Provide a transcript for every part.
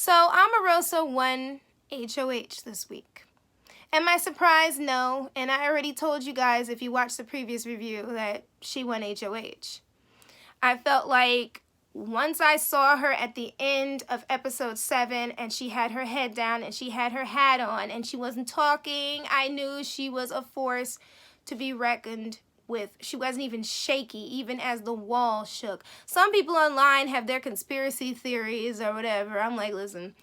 So Omarosa won HOH this week. Am I surprised? No. And I already told you guys, if you watched the previous review, that she won HOH. I felt like once I saw her at the end of episode 7 and she had her head down and she had her hat on and she wasn't talking, I knew she was a force to be reckoned with. She wasn't even shaky, even as the wall shook. Some people online have their conspiracy theories or whatever. I'm like, listen,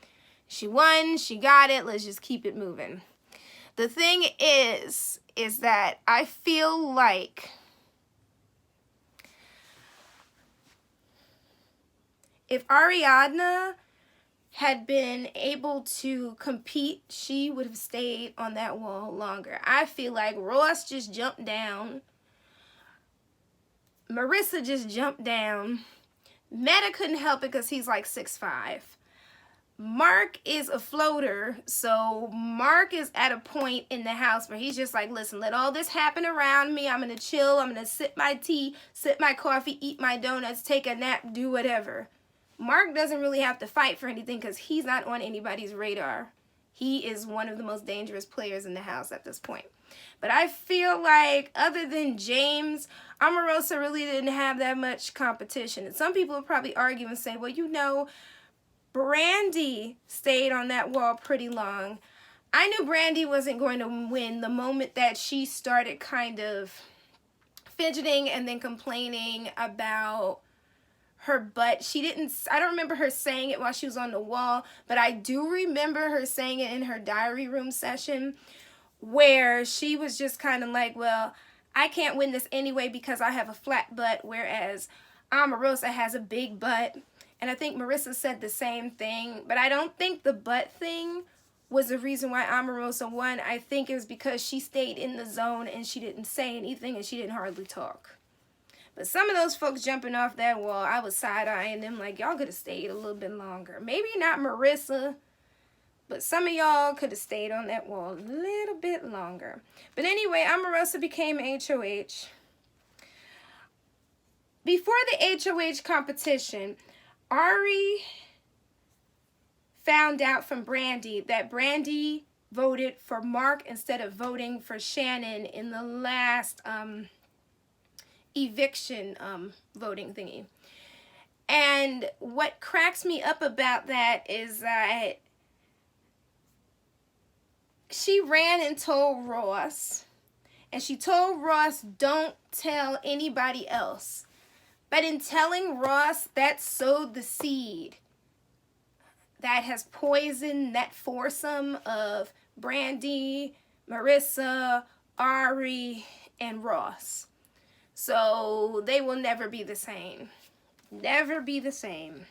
she won, she got it, let's just keep it moving. The thing is that I feel like if Ariadna had been able to compete, she would have stayed on that wall longer. I feel like Ross just jumped down. Marissa just jumped down. Meta couldn't help it because he's like 6'5". Mark is a floater, so Mark is at a point in the house where he's just like, listen, let all this happen around me. I'm going to chill. I'm going to sip my tea, sip my coffee, eat my donuts, take a nap, do whatever. Mark doesn't really have to fight for anything because he's not on anybody's radar. He is one of the most dangerous players in the house at this point. But I feel like other than James, Omarosa really didn't have that much competition. And some people will probably argue and say, well, you know, Brandy stayed on that wall pretty long. I knew Brandy wasn't going to win the moment that she started kind of fidgeting and then complaining about her butt. I don't remember her saying it while she was on the wall, but I do remember her saying it in her diary room session where she was just kind of like, well, I can't win this anyway because I have a flat butt, whereas Omarosa has a big butt. And I think Marissa said the same thing, but I don't think the butt thing was the reason why Omarosa won. I think it was because she stayed in the zone and she didn't say anything and she didn't hardly talk. But some of those folks jumping off that wall, I was side-eyeing them like, y'all could have stayed a little bit longer. Maybe not Marissa, but some of y'all could have stayed on that wall a little bit longer. But anyway, Omarosa became HOH. Before the HOH competition, Ari found out from Brandy that Brandy voted for Mark instead of voting for Shannon in the last eviction voting thingy. And what cracks me up about that is that she ran and told Ross, and she told Ross, don't tell anybody else. But in telling Ross, that sowed the seed that has poisoned that foursome of Brandy, Marissa, Ari, and Ross. So they will never be the same. Never be the same.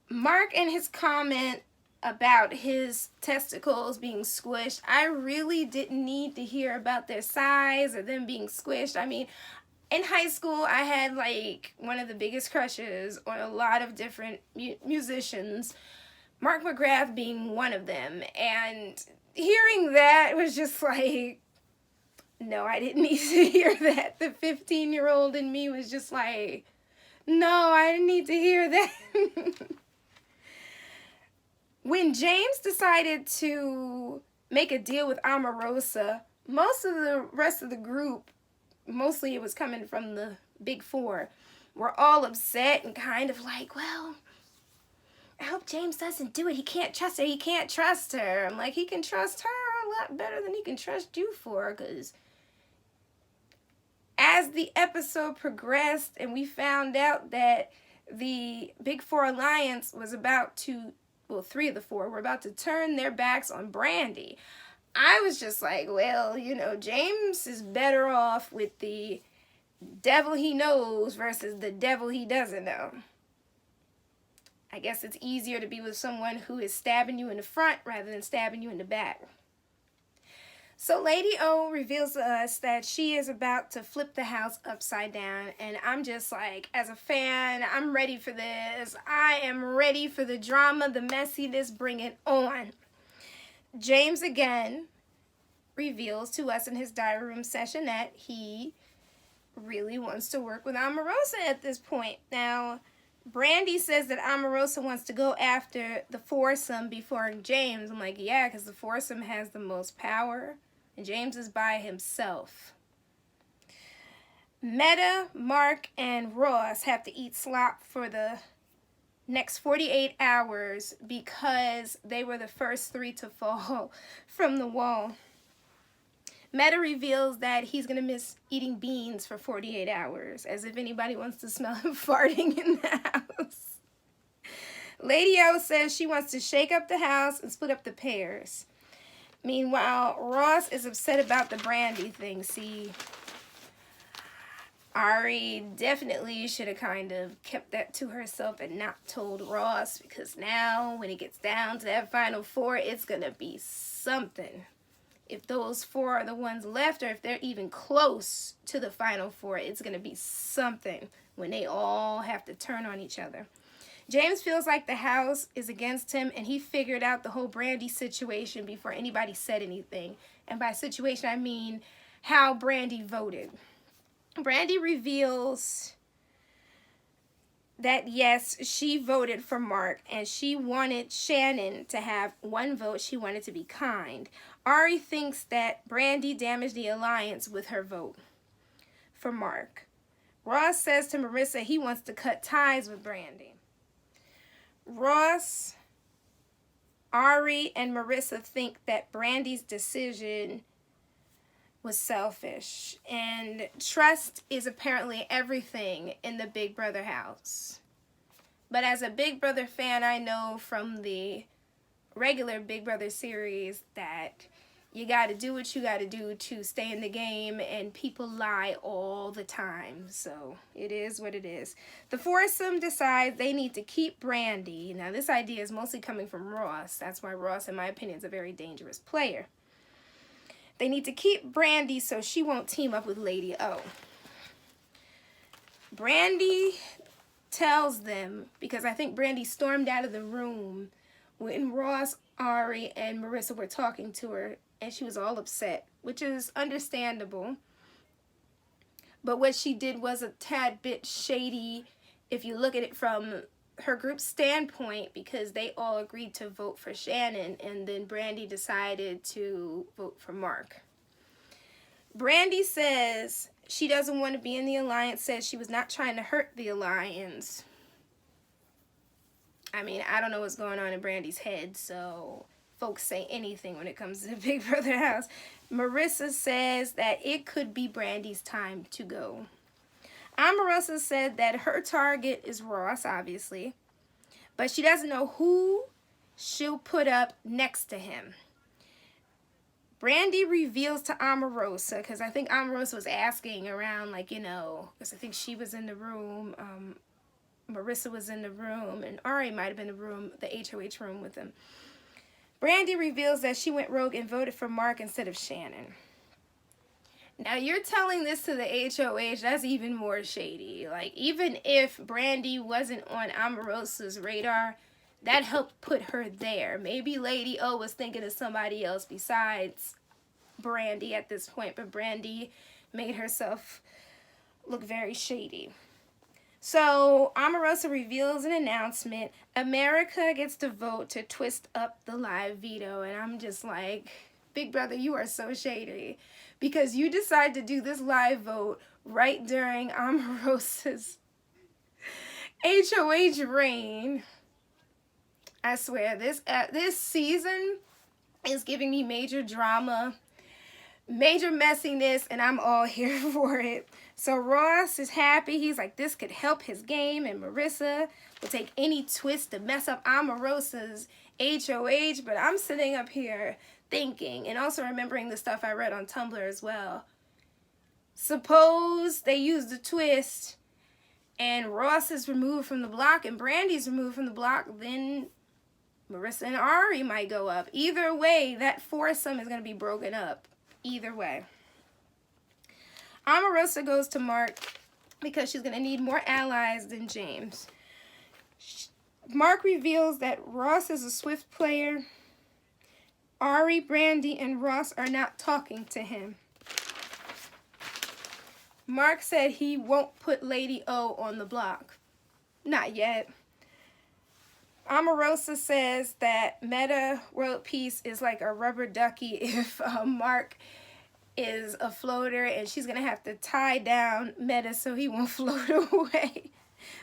Mark and his comment about his testicles being squished, I really didn't need to hear about their size or them being squished. I mean, in high school, I had like one of the biggest crushes on a lot of different musicians, Mark McGrath being one of them. And hearing that was just like, no, I didn't need to hear that. The 15-year-old in me was just like, no, I didn't need to hear that. When James decided to make a deal with Omarosa, most of the rest of the group, mostly it was coming from the big four, were all upset and kind of like, well, I hope James doesn't do it. He can't trust her. He can't trust her. I'm like, he can trust her a lot better than he can trust you for, because as the episode progressed and we found out that the Big Four Alliance was about to, well, 3 of the 4 were about to turn their backs on Brandy, I was just like, well, you know, James is better off with the devil he knows versus the devil he doesn't know. I guess it's easier to be with someone who is stabbing you in the front rather than stabbing you in the back. So Lady O reveals to us that she is about to flip the house upside down, and I'm just like, as a fan, I'm ready for this. I am ready for the drama, the messiness, bring it on. James again reveals to us in his diary room session that he really wants to work with Omarosa at this point. Now, Brandy says that Omarosa wants to go after the foursome before James. I'm like, yeah, because the foursome has the most power, and James is by himself. Meta, Mark, and Ross have to eat slop for the next 48 hours because they were the first 3 to fall from the wall. Meta reveals that he's going to miss eating beans for 48 hours, as if anybody wants to smell him farting in the house. Lady O says she wants to shake up the house and split up the pairs. Meanwhile, Ross is upset about the Brandy thing. See, Ari definitely should have kind of kept that to herself and not told Ross, because now when it gets down to that final 4, it's going to be something. If those 4 are the ones left, or if they're even close to the final 4, it's going to be something when they all have to turn on each other. James feels like the house is against him, and he figured out the whole Brandy situation before anybody said anything. And by situation, I mean how Brandy voted. Brandy reveals that, yes, she voted for Mark, and she wanted Shannon to have 1 vote. She wanted to be kind. Ari thinks that Brandy damaged the alliance with her vote for Mark. Ross says to Marissa he wants to cut ties with Brandy. Ross, Ari, and Marissa think that Brandy's decision was selfish, and trust is apparently everything in the Big Brother house. But as a Big Brother fan, I know from the regular Big Brother series that you got to do what you got to do to stay in the game, and people lie all the time, so it is what it is. The foursome decides they need to keep Brandy. Now, this idea is mostly coming from Ross. That's why Ross, in my opinion, is a very dangerous player. They need to keep Brandy so she won't team up with Lady O. Brandy tells them, because I think Brandy stormed out of the room when Ross, Ari, and Marissa were talking to her, and she was all upset, which is understandable. But what she did was a tad bit shady if you look at it from her group's standpoint, because they all agreed to vote for Shannon, and then Brandy decided to vote for Mark. Brandy says she doesn't want to be in the alliance, says she was not trying to hurt the alliance. I mean, I don't know what's going on in Brandy's head, so folks say anything when it comes to the Big Brother house. Marissa says that it could be Brandy's time to go. Omarosa said that her target is Ross, obviously, but she doesn't know who she'll put up next to him. Brandy reveals to Omarosa, because I think Omarosa was asking around, like, you know, because I think she was in the room, Marissa was in the room, and Ari might have been in the room, the HOH room with them. Brandy reveals that she went rogue and voted for Mark instead of Shannon. Now, you're telling this to the HOH, that's even more shady. Like, even if Brandy wasn't on Omarosa's radar, that helped put her there. Maybe Lady O was thinking of somebody else besides Brandy at this point, but Brandy made herself look very shady. So, Omarosa reveals an announcement. America gets to vote to twist up the live veto, and I'm just like, Big Brother, you are so shady, because you decide to do this live vote right during Omarosa's HOH reign. I swear, this season is giving me major drama, major messiness, and I'm all here for it. So Ross is happy. He's like, this could help his game, and Marissa will take any twist to mess up Omarosa's HOH, but I'm sitting up here thinking, and also remembering the stuff I read on Tumblr as well. Suppose they use the twist and Ross is removed from the block and Brandy's removed from the block, then Marissa and Ari might go up. Either way, that foursome is going to be broken up. Either way. Omarosa goes to Mark because she's going to need more allies than James. Mark reveals that Ross is a swift player. Ari, Brandy, and Ross are not talking to him. Mark said he won't put Lady O on the block. Not yet. Omarosa says that Meta World Peace is like a rubber ducky if Mark is a floater, and she's going to have to tie down Meta so he won't float away.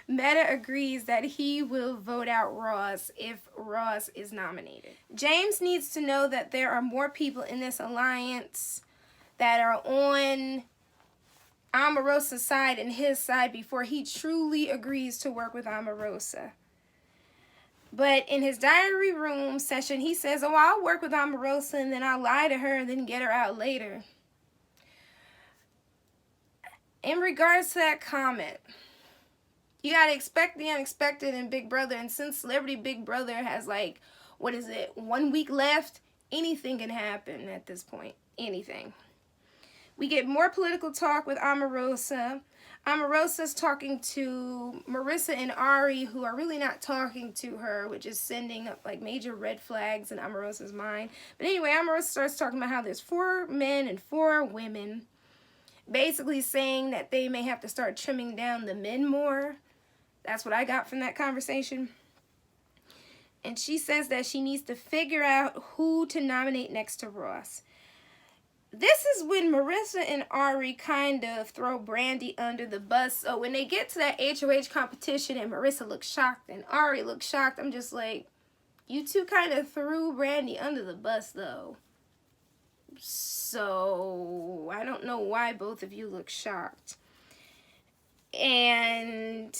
Meta agrees that he will vote out Ross if Ross is nominated. James needs to know that there are more people in this alliance that are on Omarosa's side and his side before he truly agrees to work with Omarosa. But in his diary room session, he says, oh, I'll work with Omarosa and then I'll lie to her and then get her out later. In regards to that comment, you got to expect the unexpected in Big Brother. And since Celebrity Big Brother has 1 week left, anything can happen at this point. Anything. We get more political talk with Omarosa. Omarosa's talking to Marissa and Ari, who are really not talking to her, which is sending up major red flags in Omarosa's mind. But anyway, Omarosa starts talking about how there's 4 men and 4 women, basically saying that they may have to start trimming down the men more. That's what I got from that conversation. And she says that she needs to figure out who to nominate next to Ross. This is when Marissa and Ari kind of throw Brandy under the bus. So when they get to that HOH competition and Marissa looks shocked and Ari looks shocked, I'm just like, you two kind of threw Brandy under the bus though. So I don't know why both of you look shocked. And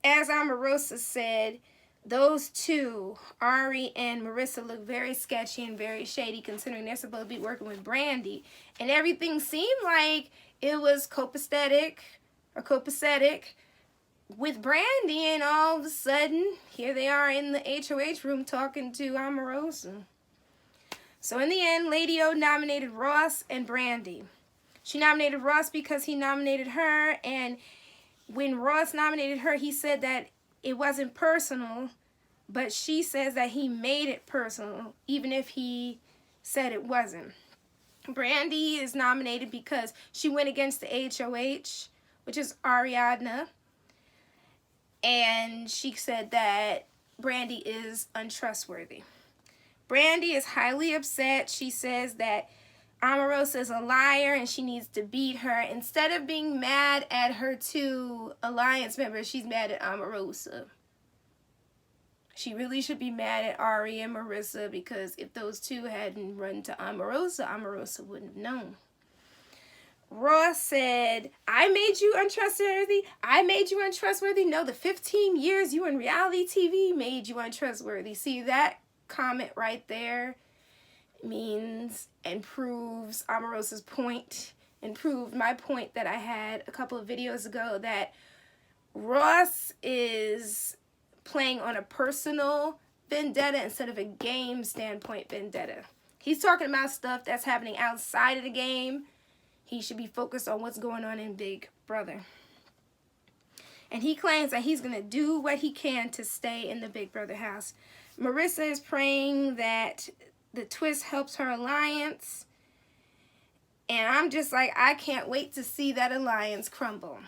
as Omarosa said, those two, Ari and Marissa, look very sketchy and very shady considering they're supposed to be working with Brandy. And everything seemed like it was copacetic with Brandy, and all of a sudden, here they are in the HOH room talking to Omarosa. So in the end, Lady O nominated Ross and Brandy. She nominated Ross because he nominated her, and when Ross nominated her, he said that it wasn't personal, but she says that he made it personal, even if he said it wasn't. Brandy is nominated because she went against the HOH, which is Ariadna, and she said that Brandy is untrustworthy. Brandy is highly upset. She says that Omarosa is a liar and she needs to beat her. Instead of being mad at her 2 alliance members, she's mad at Omarosa. She really should be mad at Ari and Marissa, because if those 2 hadn't run to Omarosa, Omarosa wouldn't have known. Ross said, I made you untrustworthy? I made you untrustworthy? No, the 15 years you in reality TV made you untrustworthy. See, that comment right there means and proves Omarosa's point, and proved my point that I had a couple of videos ago, that Ross is playing on a personal vendetta instead of a game standpoint vendetta. He's talking about stuff that's happening outside of the game. He should be focused on what's going on in Big Brother. And he claims that he's going to do what he can to stay in the Big Brother house. Marissa is praying that the twist helps her alliance. And I'm just like, I can't wait to see that alliance crumble.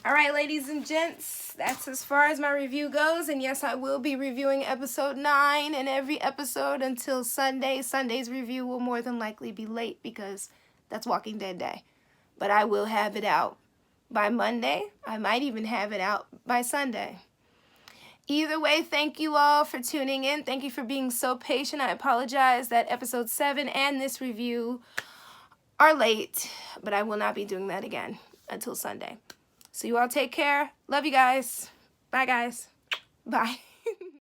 All right, ladies and gents, that's as far as my review goes. And yes, I will be reviewing episode 9 and every episode until Sunday. Sunday's review will more than likely be late because that's Walking Dead Day. But I will have it out by Monday. I might even have it out by Sunday. Either way, thank you all for tuning in. Thank you for being so patient. I apologize that episode 7 and this review are late, but I will not be doing that again until Sunday. So you all take care. Love you guys. Bye, guys. Bye.